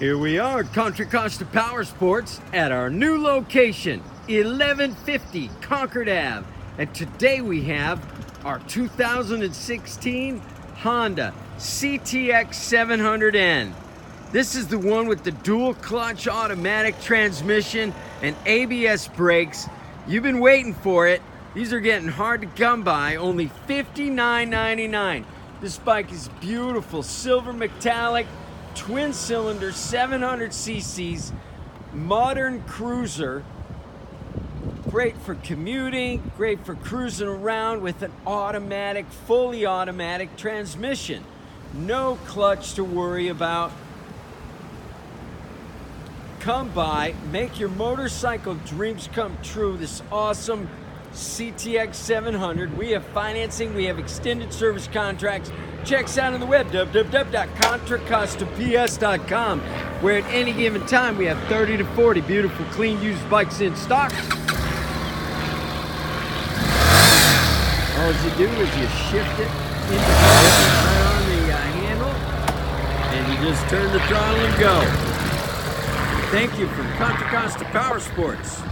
Here we are at Contra Costa Powersports at our new location, 1150 Concord Ave. And today we have our 2016 Honda CTX700N. This is the one with the dual clutch automatic transmission and ABS brakes. You've been waiting for it. These are getting hard to come by, only $59.99. This bike is beautiful, silver metallic, twin cylinder, 700 cc's, modern cruiser. Great for commuting, great for cruising around with an automatic, fully automatic transmission. No clutch to worry about. Come by, make your motorcycle dreams come true. This awesome CTX 700. We have financing, we have extended service contracts. Check us out on the web, www.contracostaps.com, where at any given time we have 30 to 40 beautiful, clean, used bikes in stock. All you do is you shift it into position right on the handle, and you just turn the throttle and go. Thank you from Contra Costa Powersports.